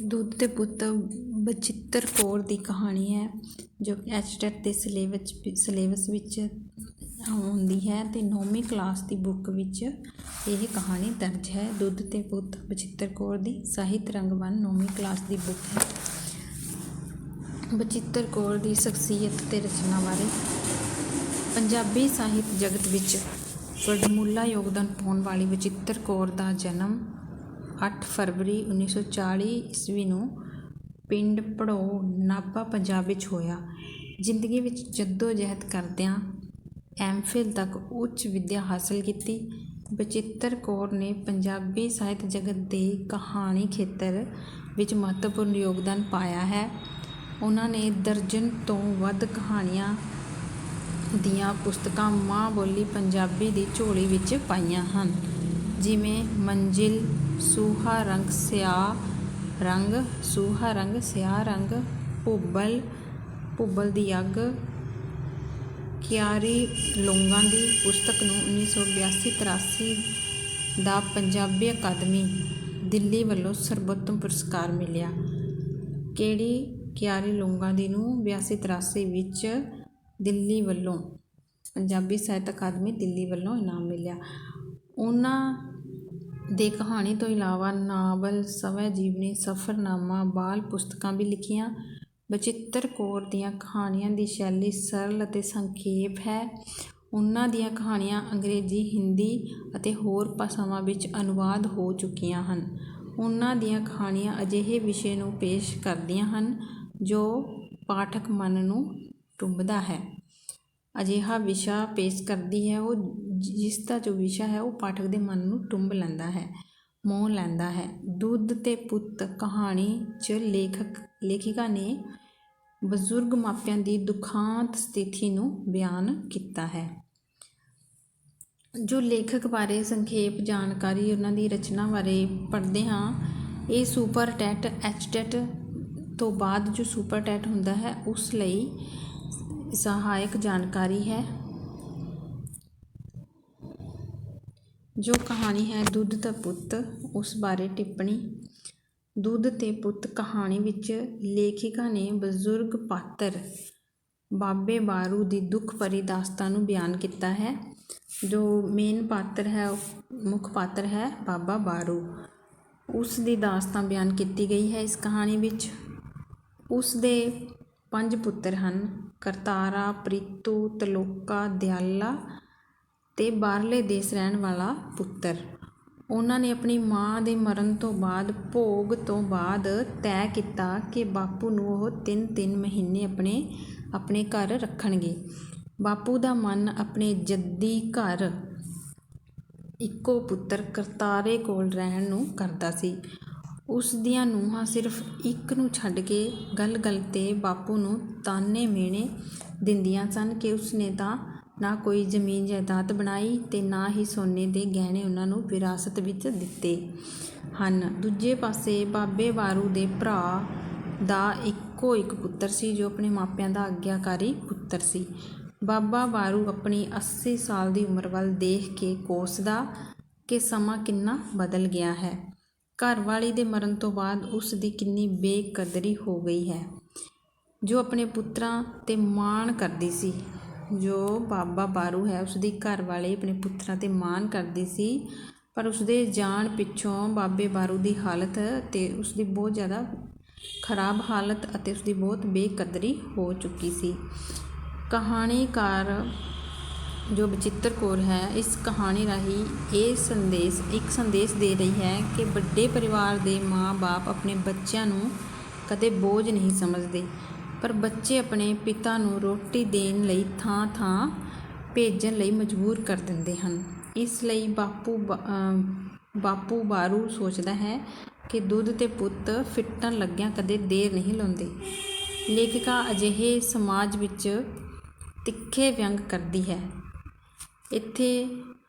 ਦੁੱਧ ਦੇ ਪੁੱਤ ਬਚਿੱਤਰ ਕੌਰ ਦੀ ਕਹਾਣੀ ਹੈ ਜੋ ਐਚਟੈਟ ਦੇ ਸਿਲੇਬਸ ਵਿੱਚ ਆਉਂਦੀ ਹੈ ਅਤੇ 9ਵੀਂ ਕਲਾਸ ਦੀ ਬੁੱਕ ਵਿੱਚ ਇਹ ਕਹਾਣੀ ਦਰਜ ਹੈ। ਦੁੱਧ ਦੇ ਪੁੱਤ ਬਚਿੱਤਰ ਕੌਰ ਦੀ ਸਾਹਿਤ ਰੰਗਮੰਚ 9ਵੀਂ ਕਲਾਸ ਦੀ ਬੁੱਕ ਹੈ। ਬਚਿੱਤਰ ਕੌਰ ਦੀ ਸ਼ਖਸੀਅਤ ਅਤੇ ਰਚਨਾ ਬਾਰੇ। ਪੰਜਾਬੀ ਸਾਹਿਤ ਜਗਤ ਵਿੱਚ ਵਡਮੁੱਲਾ ਯੋਗਦਾਨ ਪਾਉਣ ਵਾਲੀ ਬਚਿੱਤਰ ਕੌਰ ਦਾ ਜਨਮ 8 ਫਰਵਰੀ 1940 ਈਸਵੀ ਨੂੰ ਪਿੰਡ ਭੜੋ ਨਾਭਾ ਪੰਜਾਬ ਵਿੱਚ ਹੋਇਆ। ਜ਼ਿੰਦਗੀ ਵਿੱਚ ਜੱਦੋ-ਜਹਿਦ ਕਰਦਿਆਂ ਐਮਫਿਲ ਤੱਕ ਉੱਚ ਵਿੱਦਿਆ ਹਾਸਲ ਕੀਤੀ। ਬਚਿੱਤਰ ਕੌਰ ਨੇ ਪੰਜਾਬੀ ਸਾਹਿਤ ਜਗਤ ਦੇ ਕਹਾਣੀ ਖੇਤਰ ਵਿੱਚ ਮਹੱਤਵਪੂਰਨ ਯੋਗਦਾਨ ਪਾਇਆ ਹੈ। ਉਹਨਾਂ ਨੇ ਦਰਜਨ ਤੋਂ ਵੱਧ ਕਹਾਣੀਆਂ ਦੀਆਂ ਪੁਸਤਕਾਂ ਮਾਂ ਬੋਲੀ ਪੰਜਾਬੀ ਦੀ ਝੋਲੀ ਵਿੱਚ ਪਾਈਆਂ ਹਨ, ਜਿਵੇਂ ਮੰਜ਼ਿਲ, ਸੂਹਾ ਰੰਗ ਸਿਆਹ ਰੰਗ, ਭੁੱਬਲ ਦੀ ਅੱਗ। ਕਿਆਰੀ ਲੌਂਗਾਂ ਦੀ ਪੁਸਤਕ ਨੂੰ 1982-83 ਦਾ ਪੰਜਾਬੀ ਅਕਾਦਮੀ ਦਿੱਲੀ ਵੱਲੋਂ ਸਰਬੋਤਮ ਪੁਰਸਕਾਰ ਮਿਲਿਆ। ਕਿਹੜੀ? ਕਿਆਰੀ ਲੌਂਗਾਂ ਦੀ ਨੂੰ 82-83 ਵਿੱਚ ਦਿੱਲੀ ਵੱਲੋਂ ਪੰਜਾਬੀ ਸਾਹਿਤ ਅਕਾਦਮੀ ਦਿੱਲੀ ਵੱਲੋਂ ਇਨਾਮ ਮਿਲਿਆ। ਉਹਨਾਂ ਦੇ ਕਹਾਣੀ ਤੋਂ ਇਲਾਵਾ ਨਾਵਲ, ਸਵੈ ਜੀਵਨੀ, ਸਫ਼ਰਨਾਮਾ, ਬਾਲ ਪੁਸਤਕਾਂ ਵੀ ਲਿਖੀਆਂ। ਬਚਿੱਤਰ ਕੌਰ ਦੀਆਂ ਕਹਾਣੀਆਂ ਦੀ ਸ਼ੈਲੀ ਸਰਲ ਅਤੇ ਸੰਖੇਪ ਹੈ। ਉਹਨਾਂ ਦੀਆਂ ਕਹਾਣੀਆਂ ਅੰਗਰੇਜ਼ੀ, ਹਿੰਦੀ ਅਤੇ ਹੋਰ ਭਾਸ਼ਾਵਾਂ ਵਿੱਚ ਅਨੁਵਾਦ ਹੋ ਚੁੱਕੀਆਂ ਹਨ। ਉਹਨਾਂ ਦੀਆਂ ਕਹਾਣੀਆਂ ਅਜਿਹੇ ਵਿਸ਼ੇ ਨੂੰ ਪੇਸ਼ ਕਰਦੀਆਂ ਹਨ ਜੋ ਪਾਠਕ ਮਨ ਨੂੰ ਟੁੰਬਦਾ ਹੈ। ਅਜਿਹਾ ਵਿਸ਼ਾ ਪੇਸ਼ ਕਰਦੀ ਹੈ ਜਿਸ ਦਾ ਜੋ ਵਿਸ਼ਾ ਹੈ ਉਹ ਪਾਠਕ ਦੇ ਮਨ ਨੂੰ ਟੁੰਬ ਲੈਂਦਾ ਹੈ, ਮੋਹ ਲੈਂਦਾ ਹੈ। ਦੁੱਧ ਤੇ ਪੁੱਤ ਕਹਾਣੀ 'ਚ ਲੇਖਿਕਾ ਨੇ ਬਜ਼ੁਰਗ ਮਾਪਿਆਂ ਦੀ ਦੁਖਾਂਤ ਸਥਿਤੀ ਨੂੰ ਬਿਆਨ ਕੀਤਾ ਹੈ। ਜੋ ਲੇਖਕ ਬਾਰੇ ਸੰਖੇਪ ਜਾਣਕਾਰੀ ਉਹਨਾਂ ਦੀ ਰਚਨਾ ਬਾਰੇ ਪੜ੍ਹਦੇ ਹਾਂ। ਇਹ ਸੁਪਰ ਟੈਟ, ਐਚਟੈਟ ਤੋਂ ਬਾਅਦ ਜੋ ਸੁਪਰ ਟੈਟ ਹੁੰਦਾ ਹੈ ਉਸ ਲਈ ਸਹਾਇਕ ਜਾਣਕਾਰੀ ਹੈ। ਜੋ ਕਹਾਣੀ ਹੈ ਦੁੱਧ ਦਾ ਪੁੱਤ, ਉਸ ਬਾਰੇ ਟਿੱਪਣੀ। ਦੁੱਧ ਤੇ ਪੁੱਤ ਕਹਾਣੀ ਵਿੱਚ ਲੇਖਿਕਾ ਨੇ ਬਜ਼ੁਰਗ ਪਾਤਰ ਬਾਬੇ ਬਾਰੂ ਦੀ ਦੁੱਖ ਭਰੀ ਦਾਸਤਾਨ ਨੂੰ ਬਿਆਨ ਕੀਤਾ ਹੈ। ਜੋ ਮੇਨ ਪਾਤਰ ਹੈ, ਮੁੱਖ ਪਾਤਰ ਹੈ ਬਾਬਾ ਬਾਰੂ, ਉਸ ਦੀ ਦਾਸਤਾਨ ਬਿਆਨ ਕੀਤੀ ਗਈ ਹੈ ਇਸ ਕਹਾਣੀ ਵਿੱਚ। ਉਸ ਦੇ 5 ਪੁੱਤਰ ਹਨ: ਕਰਤਾਰਾ, ਪ੍ਰੀਤੂ, ਤਲੋਕਾ, ਦਿਆਲਾ ਤੇ ਬਾਹਰਲੇ ਦੇਸ਼ ਰਹਿਣ ਵਾਲਾ ਪੁੱਤਰ। ਉਹਨਾਂ ਨੇ ਆਪਣੀ ਮਾਂ ਦੇ ਮਰਨ ਤੋਂ ਬਾਅਦ ਭੋਗ ਤੋਂ ਬਾਅਦ ਤੈਅ ਕੀਤਾ ਕਿ ਬਾਪੂ ਨੂੰ ਉਹ 3-3 ਮਹੀਨੇ ਆਪਣੇ ਘਰ ਰੱਖਣਗੇ। ਬਾਪੂ ਦਾ ਮਨ ਆਪਣੇ ਜੱਦੀ ਘਰ ਇੱਕੋ ਪੁੱਤਰ ਕਰਤਾਰੇ ਕੋਲ ਰਹਿਣ ਨੂੰ ਕਰਦਾ ਸੀ। ਉਸ ਦੀਆਂ ਨੂੰਹਾਂ ਸਿਰਫ ਇੱਕ ਨੂੰ ਛੱਡ ਕੇ ਗੱਲ-ਗੱਲ 'ਤੇ ਬਾਪੂ ਨੂੰ ਤਾਨੇ ਮਿਹਣੇ ਦਿੰਦੀਆਂ ਸਨ ਕਿ ਉਸਨੇ ਤਾਂ ਨਾ ਕੋਈ ਜ਼ਮੀਨ ਜਾਇਦਾਦ ਬਣਾਈ ਤੇ ਨਾ ਹੀ ਸੋਨੇ ਦੇ ਗਹਿਣੇ ਉਹਨਾਂ ਨੂੰ ਵਿਰਾਸਤ ਵਿੱਚ ਦਿੱਤੇ ਹਨ। ਦੂਜੇ ਪਾਸੇ ਬਾਬੇ ਬਾਰੂ ਦੇ ਭਰਾ ਦਾ ਇੱਕੋ ਇੱਕ ਪੁੱਤਰ ਸੀ ਜੋ ਆਪਣੇ ਮਾਪਿਆਂ ਦਾ ਆਗਿਆਕਾਰੀ ਪੁੱਤਰ ਸੀ। ਬਾਬਾ ਬਾਰੂ ਆਪਣੀ 80 ਸਾਲ ਦੀ ਉਮਰ ਵੱਲ ਦੇਖ ਕੇ ਕੋਸਦਾ ਕਿ ਸਮਾਂ ਕਿੰਨਾ ਬਦਲ ਗਿਆ ਹੈ। ਘਰਵਾਲੀ ਦੇ ਮਰਨ ਤੋਂ ਬਾਅਦ ਉਸ ਦੀ ਕਿੰਨੀ ਬੇਕਦਰੀ ਹੋ ਗਈ ਹੈ। ਜੋ ਆਪਣੇ ਪੁੱਤਰਾਂ 'ਤੇ ਮਾਣ ਕਰਦੀ ਸੀ। ਜੋ ਬਾਬਾ ਬਾਰੂ ਹੈ ਉਸਦੀ ਘਰਵਾਲੀ ਆਪਣੇ ਪੁੱਤਰਾਂ 'ਤੇ ਮਾਣ ਕਰਦੀ ਸੀ, ਪਰ ਉਸਦੇ ਜਾਣ ਪਿੱਛੋਂ ਬਾਬੇ ਬਾਰੂ ਦੀ ਹਾਲਤ ਅਤੇ ਉਸਦੀ ਬਹੁਤ ਜ਼ਿਆਦਾ ਖਰਾਬ ਹਾਲਤ ਅਤੇ ਉਸਦੀ ਬਹੁਤ ਬੇਕਦਰੀ ਹੋ ਚੁੱਕੀ ਸੀ। ਕਹਾਣੀਕਾਰ ਜੋ ਬਚਿੱਤਰ ਕੌਰ ਹੈ ਇਸ ਕਹਾਣੀ ਰਾਹੀਂ ਇੱਕ ਸੰਦੇਸ਼ ਦੇ ਰਹੀ ਹੈ ਕਿ ਵੱਡੇ ਪਰਿਵਾਰ ਦੇ ਮਾਂ-ਬਾਪ ਆਪਣੇ ਬੱਚਿਆਂ ਨੂੰ ਕਦੇ ਬੋਝ ਨਹੀਂ ਸਮਝਦੇ, ਪਰ ਬੱਚੇ ਆਪਣੇ ਪਿਤਾ ਨੂੰ ਰੋਟੀ ਦੇਣ ਲਈ ਥਾਂ-ਥਾਂ ਭੇਜਣ ਲਈ ਮਜਬੂਰ ਕਰ ਦਿੰਦੇ ਹਨ। ਇਸ ਲਈ ਬਾਪੂ ਬਾਰੂ ਸੋਚਦਾ ਹੈ ਕਿ ਦੁੱਧ ਤੇ ਪੁੱਤ ਫਿੱਟਣ ਲੱਗਿਆਂ ਕਦੇ ਦੇਰ ਨਹੀਂ ਲਾਉਂਦੇ। ਲੇਖਿਕਾ ਅਜਿਹੇ ਸਮਾਜ ਵਿੱਚ ਤਿੱਖੇ ਵਿਅੰਗ ਕਰਦੀ ਹੈ। ਇੱਥੇ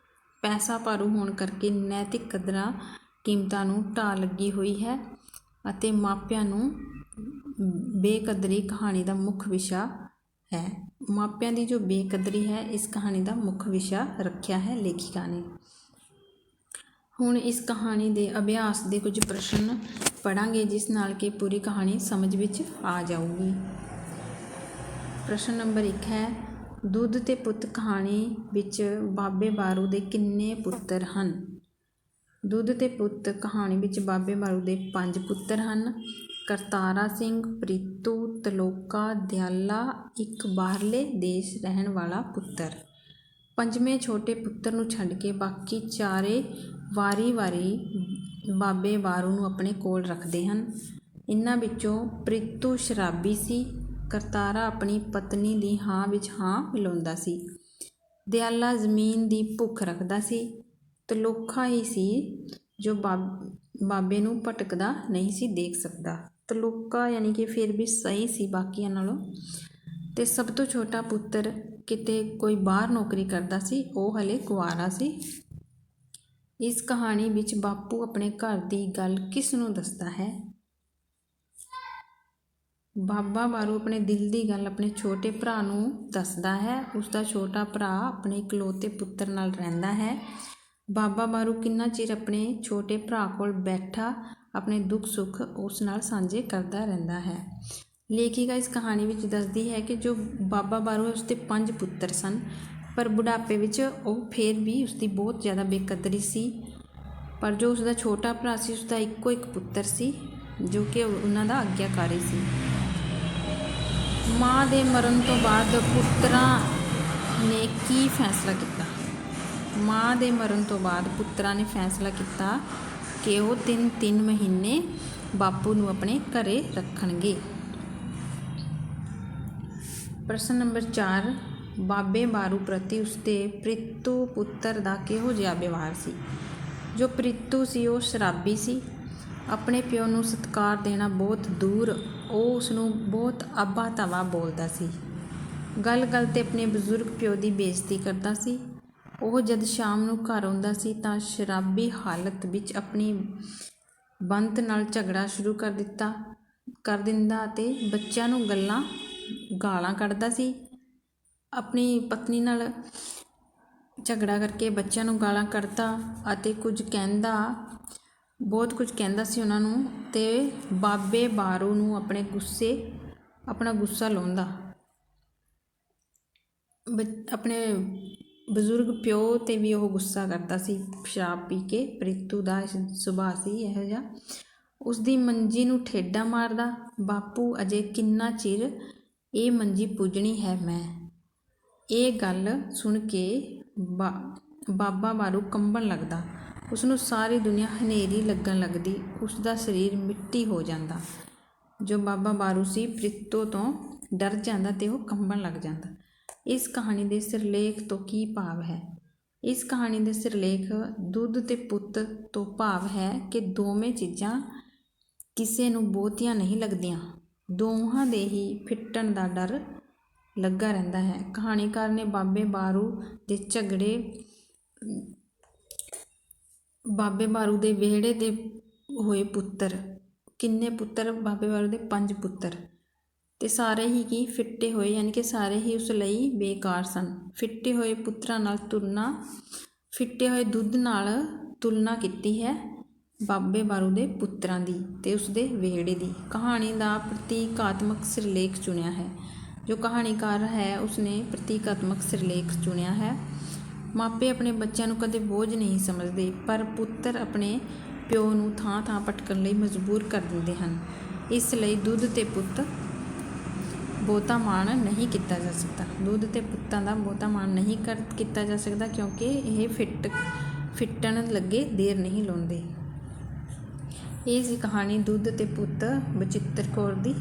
ਪੈਸਾ ਭਾਰੂ ਹੋਣ ਕਰਕੇ ਨੈਤਿਕ ਕਦਰਾਂ ਕੀਮਤਾਂ ਨੂੰ ਢਾਹ ਲੱਗੀ ਹੋਈ ਹੈ ਅਤੇ ਮਾਪਿਆਂ ਨੂੰ ਬੇਕਦਰੀ ਕਹਾਣੀ ਦਾ ਮੁੱਖ ਵਿਸ਼ਾ ਹੈ। ਮਾਪਿਆਂ ਦੀ ਜੋ ਬੇਕਦਰੀ ਹੈ ਇਸ ਕਹਾਣੀ ਦਾ ਮੁੱਖ ਵਿਸ਼ਾ ਰੱਖਿਆ ਹੈ ਲੇਖਿਕਾ ਨੇ। ਹੁਣ ਇਸ ਕਹਾਣੀ ਦੇ ਅਭਿਆਸ ਦੇ ਕੁਝ ਪ੍ਰਸ਼ਨ ਪੜਾਂਗੇ ਜਿਸ ਨਾਲ ਕਿ ਪੂਰੀ ਕਹਾਣੀ ਸਮਝ ਵਿੱਚ ਆ ਜਾਊਗੀ। ਪ੍ਰਸ਼ਨ ਨੰਬਰ 1 ਹੈ, ਦੁੱਧ ਤੇ ਪੁੱਤ ਕਹਾਣੀ ਵਿੱਚ ਬਾਬੇ ਬਾਰੂ ਦੇ ਕਿੰਨੇ ਪੁੱਤਰ ਹਨ? ਦੁੱਧ ਤੇ ਪੁੱਤ ਕਹਾਣੀ ਵਿੱਚ ਬਾਬੇ ਬਾਰੂ ਦੇ 5 ਪੁੱਤਰ ਹਨ। ਕਰਤਾਰਾ ਸਿੰਘ, ਪ੍ਰੀਤੂ, ਤਲੋਕਾ, ਦਿਆਲਾ, ਇੱਕ ਬਾਹਰਲੇ ਦੇਸ਼ ਰਹਿਣ ਵਾਲਾ ਪੁੱਤਰ। 5ਵੇਂ ਛੋਟੇ ਪੁੱਤਰ ਨੂੰ ਛੱਡ ਕੇ ਬਾਕੀ ਚਾਰੇ ਵਾਰੀ-ਵਾਰੀ ਬਾਬੇ ਬਾਰੂ ਨੂੰ ਆਪਣੇ ਕੋਲ ਰੱਖਦੇ ਹਨ। ਇਹਨਾਂ ਵਿੱਚੋਂ ਪ੍ਰੀਤੂ ਸ਼ਰਾਬੀ ਸੀ। ਕਰਤਾਰਾ ਆਪਣੀ ਪਤਨੀ ਦੀ ਹਾਂ ਵਿੱਚ ਹਾਂ ਮਿਲਾਉਂਦਾ ਸੀ। ਦਿਆਲਾ ਜ਼ਮੀਨ ਦੀ ਭੁੱਖ ਰੱਖਦਾ ਸੀ। ਤਲੋਖਾ ਹੀ ਸੀ ਜੋ ਬਾਬੇ ਨੂੰ ਭਟਕਦਾ ਨਹੀਂ ਸੀ ਦੇਖ ਸਕਦਾ। ਤਲੋਕਾ ਯਾਨੀ ਕਿ ਫਿਰ ਵੀ ਸਹੀ ਸੀ ਬਾਕੀਆਂ ਨਾਲੋਂ। ਅਤੇ ਸਭ ਤੋਂ ਛੋਟਾ ਪੁੱਤਰ ਕਿਤੇ ਕੋਈ ਬਾਹਰ ਨੌਕਰੀ ਕਰਦਾ ਸੀ, ਉਹ ਹਲੇ ਕੁਆਰਾ ਸੀ। ਇਸ ਕਹਾਣੀ ਵਿੱਚ ਬਾਪੂ ਆਪਣੇ ਘਰ ਦੀ ਗੱਲ ਕਿਸ ਨੂੰ ਦੱਸਦਾ ਹੈ? ਬਾਬਾ ਬਾਰੂ ਆਪਣੇ ਦਿਲ ਦੀ ਗੱਲ ਆਪਣੇ ਛੋਟੇ ਭਰਾ ਨੂੰ ਦੱਸਦਾ ਹੈ। ਉਸਦਾ ਛੋਟਾ ਭਰਾ ਆਪਣੇ ਇਕਲੌਤੇ ਪੁੱਤਰ ਨਾਲ ਰਹਿੰਦਾ ਹੈ। ਬਾਬਾ ਬਾਰੂ ਕਿੰਨਾ ਚਿਰ ਆਪਣੇ ਛੋਟੇ ਭਰਾ ਕੋਲ ਬੈਠਾ ਆਪਣੇ ਦੁੱਖ ਸੁੱਖ ਉਸ ਨਾਲ ਸਾਂਝੇ ਕਰਦਾ ਰਹਿੰਦਾ ਹੈ। ਲੇਖਿਕਾ ਇਸ ਕਹਾਣੀ ਵਿੱਚ ਦੱਸਦੀ ਹੈ ਕਿ ਜੋ ਬਾਬਾ ਬਾਰੂ ਹੈ ਉਸਦੇ 5 ਪੁੱਤਰ ਸਨ, ਪਰ ਬੁਢਾਪੇ ਵਿੱਚ ਉਹ ਫਿਰ ਵੀ ਉਸਦੀ ਬਹੁਤ ਜ਼ਿਆਦਾ ਬੇਕਦਰੀ ਸੀ। ਪਰ ਜੋ ਉਸਦਾ ਛੋਟਾ ਭਰਾ ਸੀ ਉਸਦਾ ਇੱਕੋ ਇੱਕ ਪੁੱਤਰ ਸੀ ਜੋ ਕਿ ਉਹਨਾਂ ਦਾ ਆਗਿਆਕਾਰੀ ਸੀ। ਮਾਂ ਦੇ ਮਰਨ ਤੋਂ ਬਾਅਦ ਪੁੱਤਰਾਂ ਨੇ ਕੀ ਫੈਸਲਾ ਕੀਤਾ? ਮਾਂ ਦੇ ਮਰਨ ਤੋਂ ਬਾਅਦ ਪੁੱਤਰਾਂ ਨੇ ਫੈਸਲਾ ਕੀਤਾ ਕਿ ਉਹ 3 ਮਹੀਨੇ ਬਾਪੂ ਨੂੰ ਆਪਣੇ ਘਰੇ ਰੱਖਣਗੇ। ਪ੍ਰਸ਼ਨ ਨੰਬਰ 4, ਬਾਬੇ ਬਾਰੂ ਪ੍ਰਤੀ ਉਸਦੇ ਪ੍ਰੀਤੂ ਪੁੱਤਰ ਦਾ ਕਿਹੋ ਜਿਹਾ ਵਿਵਹਾਰ ਸੀ? ਜੋ ਪ੍ਰੀਤੂ ਸੀ ਉਹ ਸ਼ਰਾਬੀ ਸੀ। ਆਪਣੇ ਪਿਓ ਨੂੰ ਸਤਿਕਾਰ ਦੇਣਾ ਬਹੁਤ ਦੂਰ, ਉਹ ਉਸਨੂੰ ਬਹੁਤ ਆਬਾ ਤਵਾ ਬੋਲਦਾ ਸੀ। ਗੱਲ-ਗੱਲ 'ਤੇ ਆਪਣੇ ਬਜ਼ੁਰਗ ਪਿਓ ਦੀ ਬੇਇੱਜ਼ਤੀ ਕਰਦਾ ਸੀ। ਉਹ ਜਦ ਸ਼ਾਮ ਨੂੰ ਘਰ ਆਉਂਦਾ ਸੀ ਤਾਂ ਸ਼ਰਾਬੀ ਹਾਲਤ ਵਿੱਚ ਆਪਣੀ ਬੰਤ ਨਾਲ ਝਗੜਾ ਸ਼ੁਰੂ ਕਰ ਦਿੰਦਾ ਅਤੇ ਬੱਚਿਆਂ ਨੂੰ ਗਾਲਾਂ ਕੱਢਦਾ ਸੀ। ਆਪਣੀ ਪਤਨੀ ਨਾਲ ਝਗੜਾ ਕਰਕੇ ਬੱਚਿਆਂ ਨੂੰ ਗਾਲਾਂ ਕੱਢਦਾ ਅਤੇ ਬਹੁਤ ਕੁਝ ਕਹਿੰਦਾ ਸੀ ਉਹਨਾਂ ਨੂੰ। ਅਤੇ ਬਾਬੇ ਬਾਰੂ ਨੂੰ ਆਪਣਾ ਗੁੱਸਾ ਲਾਉਂਦਾ। ਆਪਣੇ ਬਜ਼ੁਰਗ ਪਿਓ 'ਤੇ ਵੀ ਉਹ ਗੁੱਸਾ ਕਰਦਾ ਸੀ ਸ਼ਰਾਬ ਪੀ ਕੇ। ਪ੍ਰੀਤੂ ਦਾ ਸੁਭਾਅ ਸੀ ਇਹੋ ਜਿਹਾ। ਉਸਦੀ ਮੰਜੀ ਨੂੰ ਠੇਡਾ ਮਾਰਦਾ। ਬਾਪੂ ਅਜੇ ਕਿੰਨਾ ਚਿਰ ਇਹ ਮੰਜੀ ਪੂਜਣੀ ਹੈ ਮੈਂ। ਇਹ ਗੱਲ ਸੁਣ ਕੇ ਬਾਬਾ ਬਾਰੂ ਕੰਬਣ ਲੱਗਦਾ। ਉਸਨੂੰ ਸਾਰੀ ਦੁਨੀਆ ਹਨੇਰੀ ਲੱਗਣ ਲੱਗਦੀ। ਉਸਦਾ ਸਰੀਰ ਮਿੱਟੀ ਹੋ ਜਾਂਦਾ। ਜੋ ਬਾਬਾ ਬਾਰੂ ਸੀ ਪ੍ਰੀਤੂ ਤੋਂ ਡਰ ਜਾਂਦਾ ਅਤੇ ਉਹ ਕੰਬਣ ਲੱਗ ਜਾਂਦਾ। ਇਸ ਕਹਾਣੀ ਦੇ ਸਿਰਲੇਖ ਤੋਂ ਕੀ ਭਾਵ ਹੈ? ਇਸ ਕਹਾਣੀ ਦੇ ਸਿਰਲੇਖ ਦੁੱਧ ਤੇ ਪੁੱਤ ਤੋਂ ਭਾਵ ਹੈ ਕਿ ਦੋਵੇਂ ਚੀਜ਼ਾਂ ਕਿਸੇ ਨੂੰ ਬਹੁਤੀਆਂ ਨਹੀਂ ਲੱਗਦੀਆਂ। ਦੋਹਾਂ ਦੇ ਹੀ ਫਿੱਟਣ ਦਾ ਡਰ ਲੱਗਾ ਰਹਿੰਦਾ ਹੈ। ਕਹਾਣੀਕਾਰ ਨੇ ਬਾਬੇ ਬਾਰੂ ਦੇ ਵਿਹੜੇ ਦੇ ਹੋਏ ਪੁੱਤਰ, ਕਿੰਨੇ ਪੁੱਤਰ? ਬਾਬੇ ਬਾਰੂ ਦੇ 5 ਪੁੱਤਰ, ਅਤੇ ਸਾਰੇ ਹੀ ਕੀ ਫਿੱਟੇ ਹੋਏ, ਯਾਨੀ ਕਿ ਸਾਰੇ ਹੀ ਉਸ ਲਈ ਬੇਕਾਰ ਸਨ। ਫਿੱਟੇ ਹੋਏ ਪੁੱਤਰਾਂ ਨਾਲ ਫਿੱਟੇ ਹੋਏ ਦੁੱਧ ਨਾਲ ਤੁਲਨਾ ਕੀਤੀ ਹੈ ਬਾਬੇ ਬਾਰੂ ਦੇ ਪੁੱਤਰਾਂ ਦੀ ਅਤੇ ਉਸਦੇ ਵਿਹੜੇ ਦੀ। ਕਹਾਣੀ ਦਾ ਪ੍ਰਤੀਕਾਤਮਕ ਸਿਰਲੇਖ ਚੁਣਿਆ ਹੈ। ਜੋ ਕਹਾਣੀਕਾਰ ਹੈ ਉਸਨੇ ਪ੍ਰਤੀਕਾਤਮਕ ਸਿਰਲੇਖ ਚੁਣਿਆ ਹੈ। ਮਾਪੇ ਆਪਣੇ ਬੱਚਿਆਂ ਨੂੰ ਕਦੇ ਬੋਝ ਨਹੀਂ ਸਮਝਦੇ, ਪਰ ਪੁੱਤਰ ਆਪਣੇ ਪਿਓ ਨੂੰ ਥਾਂ-ਥਾਂ ਭਟਕਣ ਲਈ ਮਜਬੂਰ ਕਰ ਦਿੰਦੇ ਹਨ। ਇਸ ਲਈ ਦੁੱਧ ਤੇ ਪੁੱਤ ਬਹੁਤਾ ਮਾਣ ਨਹੀਂ ਕੀਤਾ ਜਾ ਸਕਦਾ। ਦੁੱਧ ਤੇ ਪੁੱਤਾਂ ਦਾ ਬਹੁਤਾ ਮਾਣ ਨਹੀਂ ਕੀਤਾ ਜਾ ਸਕਦਾ ਕਿਉਂਕਿ ਇਹ ਫਿੱਟਣ ਲੱਗੇ ਦੇਰ ਨਹੀਂ ਲਾਉਂਦੇ। ਇਹ ਸੀ ਕਹਾਣੀ ਦੁੱਧ ਤੇ ਪੁੱਤ ਬਚਿੱਤਰ ਕੌਰ ਦੀ।